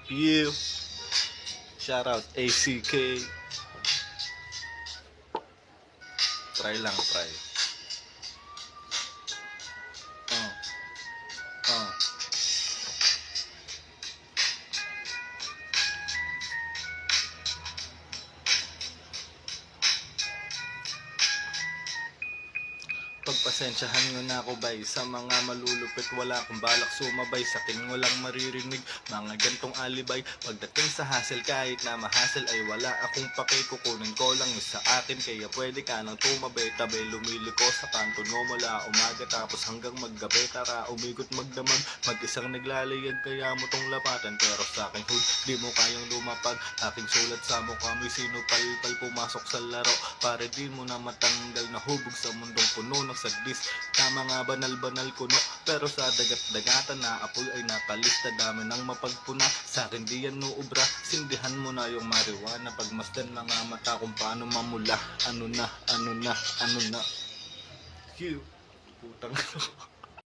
You. Shout out ACK. Try lang, try. Uh, uh. Pagpasensyahan nyo na ako bay, sa mga malulupit wala akong balak sumabay, sa akin walang maririnig mga gantong alibay. Pagdating sa hassle kahit na mahasel ay wala akong pake, kukunin ko lang yung sa akin, kaya pwede ka nang tumabay-tabay. Lumiliko sa kanto mo mula umaga tapos hanggang maggabi, tara umigot magdamag, mag-isang naglalayag kaya mo tong lapatan. Pero sa aking hood di mo kayang lumapag, aking sulat sa mukha mo'y sinupalpal pumasok sa laro, para di mo na matanggal na hubog sa mundong puno ng sadis. Tama nga banal-banal kuno, pero sa dagat-dagatan na apoy ay nakalista, dami ng mapagpuna. Sa akin di yan nuubra, sindihan mo na yung marijuana, pagmasdan mga mata kung paano mamula. Ano na, ano na, ano na. Putang